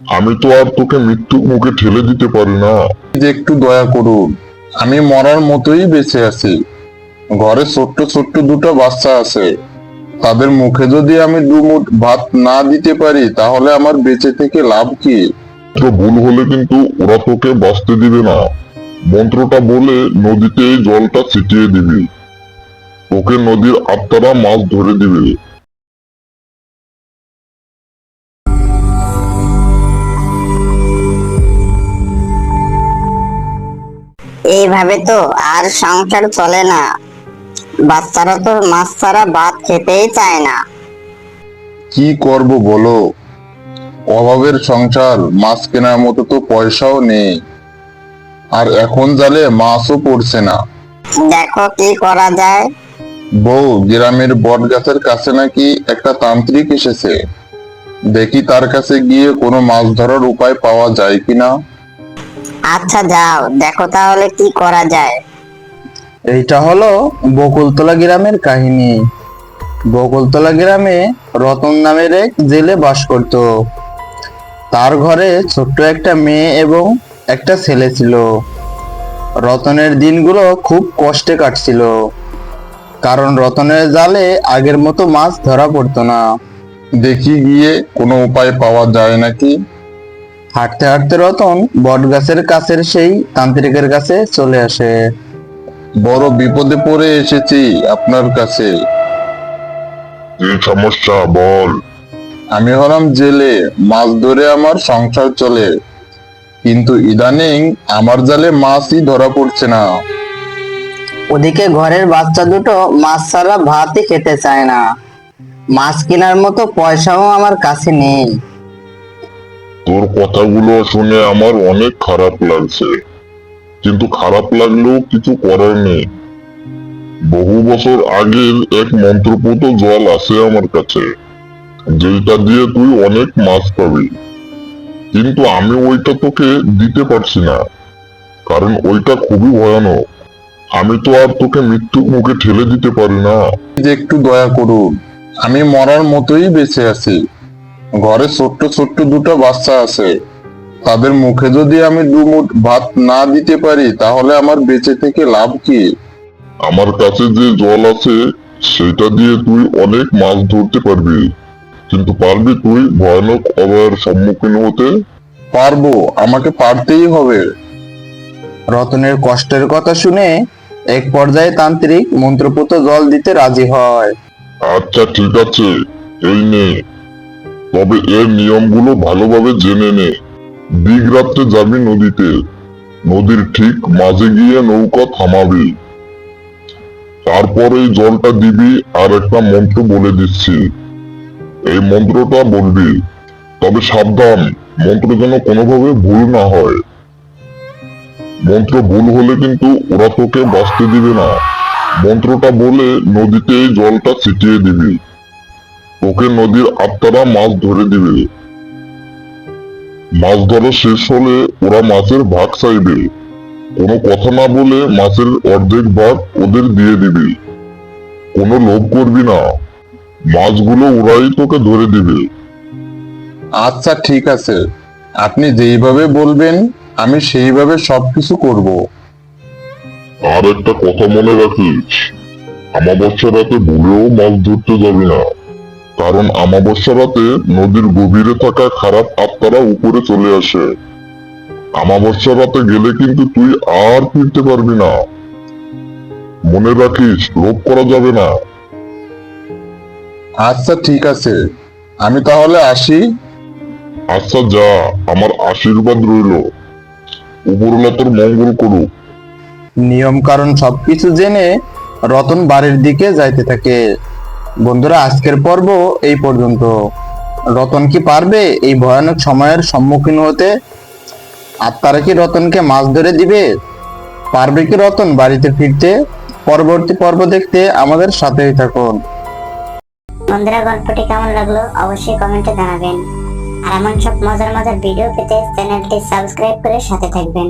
আমি তো আর তোকে মৃত্যুর মুখে ঠেলে দিতে পারি না। যে একটু দয়া করুন, আমি মরার মতোই বেঁচে আছি। ঘরে ছোট্ট ছোট্ট দুটো বাচ্চা আছে, তাদের মুখে যদি আমি দুমুঠ ভাত না দিতে পারি তাহলে আমার বেঁচে থেকে লাভ কি? তো ভুল হলে কিন্তু ওরা তোকে বাঁচতে দিবে না। মন্ত্রটা বলে নদীতে এই জলটা ছিটিয়ে দিবি, তোকে নদীর আত্মারা মাছ ধরে দিবে। এইভাবে তো আর সংসার চলে না। বাচ্চারা তো মাছ ছাড়া ভাত খেতেই চায় না। কি করব বলো, অভাবের সংসার, মাছ কেনার মতো তো পয়সাও নেই, আর এখন জালে মাছও পড়ছে না। দেখো কি করা যায়। বউ, গ্রামের বট গাছের কাছে নাকি একটা তান্ত্রিক এসেছে, দেখি তার কাছে গিয়ে কোনো মাছ ধরার উপায় পাওয়া যায় কিনা। আচ্ছা যাও, দেখো তাহলে কি করা যায়। এইটা হলো বকুলতলা গ্রামের কাহিনী। বকুলতলা গ্রামে রতন নামের এক জেলে বাস করত। তার ঘরে ছোট্ট একটা মেয়ে এবং একটা ছেলে ছিল। রতনের দিনগুলো খুব কষ্টে কাটছিল, কারণ রতনের জালে আগের মতো মাছ ধরা পড়তো না। দেখি গিয়ে কোনো উপায় পাওয়া যায় নাকি। হাঁটতে হাঁটতে রতন বট গাছের কাছের সেই তান্ত্রিকের কাছে চলে আসে। বড় বিপদে পড়ে এসেছি আপনার কাছে। কি সমস্যা বল। আমি হলাম জেলে, মাছ ধরে আমার সংসার চলে, কিন্তু ইদানিং আমার জালে মাছই ধরা পড়ছে না। ওদিকে ঘরের বাচ্চা দুটো মাছ ছাড়া ভাতই খেতে চায় না। মাছ কেনার মতো পয়সাও আমার কাছে নেই। তোর কথাগুলো শুনে আমার অনেক খারাপ লাগছে, কিন্তু খারাপ লাগলেও কিছু করার নেই। বহু বছর আগের এক মন্ত্রপুত জল আছে আমার কাছে, যেটা দিয়ে তুই অনেক মাছ পাবি। কিন্তু আমি ওইটা তোকে দিতে পারছি না, কারণ ওইটা খুবই ভয়ানক। আমি তো আর তোকে মৃত্যুর মুখে ঠেলে দিতে পারি না। যে একটু দয়া করুন, আমি মরার মতোই বেঁচে আছি। ঘরে ছোট্ট ছোট্ট দুটো বাচ্চা আছে, তাদের মুখে যদি আমি দুমুঠ ভাত না দিতে পারি তাহলে আমার বেঁচে থেকে লাভ কি? আমার কাছে যে জল আছে সেটা দিয়ে তুই অনেক মাছ ধরতে পারবি, কিন্তু পারবি তুই ভয়ানক অবয়ের সম্মুখীন হতে? পারবো, আমাকে পারতেই হবে। রতনের কষ্টের কথা শুনে এক পর্যায়ে তান্ত্রিক মন্ত্রপুত জল দিতে রাজি হয়। আচ্ছা ঠিক আছে, এই নে। তবে এর নিয়মগুলো ভালোভাবে জেনে নে। দিগ রাত্রে যাবি নদীতে, নদীর ঠিক মাঝে গিয়ে নৌকা থামাবি, তারপর এই জলটা দিবি আর একটা মন্ত্র বলে দিচ্ছি, এই মন্ত্রটা বলবি। তবে সাবধান, মন্ত্র যেন কোনোভাবে ভুল না হয়। মন্ত্র ভুল হলে কিন্তু ওরা তোকে বাঁচতে দিবে না। মন্ত্রটা বলে নদীতে এই জলটা ছিটিয়ে দিবি, তোকে নদীর আত্মারা মাছ ধরে দিবে। মাছ ধরা শেষ হলে ওরা মাছের ভাগ চাইবে, কোনো কথা না বলে মাছের অর্ধেক ভাগ ওদের দিয়ে দিবি। কোনো লোভ করবি না, মাছগুলো ওরাই তোকে ধরে দিবে। আচ্ছা ঠিক আছে, আপনি যেইভাবে বলবেন আমি সেইভাবে সবকিছু করব। আর একটা কথা মনে রাখিস, আমাবস্যা রাতে ভুলেও মাছ ধরতে যাবি না, কারণ আমাবস্যা রাতে নদীর গভীরে থাকা খারাপ আত্মারা উপরে চলে আসে। আমাবস্যা রাতে গেলে কিন্তু তুই আর ফিরতে পারবি না। মনে রাখিস, লোভ করা যাবে না। আচ্ছা ঠিক আছে, আমি তাহলে আসি। আচ্ছা যা, আমার আশীর্বাদ রইলো। উপরওয়ালা তোর মঙ্গল করুক। নিয়ম কারণ সবকিছু জেনে রতন বাড়ির দিকে যাইতে থাকে। বন্ধুরা, আজকের পর্ব এই পর্যন্ত। রতন কি পারবে এই ভয়ানক সময়ের সম্মুখীন হতে? আত্মারা কি রতনকে মাছ ধরে দিবে? পারবে কি রতন বাড়িতে ফিরতে? পরবর্তী পর্ব দেখতে আমাদের সাথেই থাকুন। বন্ধুরা, গল্পটি কেমন লাগলো অবশ্যই কমেন্টে জানাবেন। আর এমন সব মজার মজার ভিডিও পেতে চ্যানেলটি সাবস্ক্রাইব করে সাথে থাকবেন।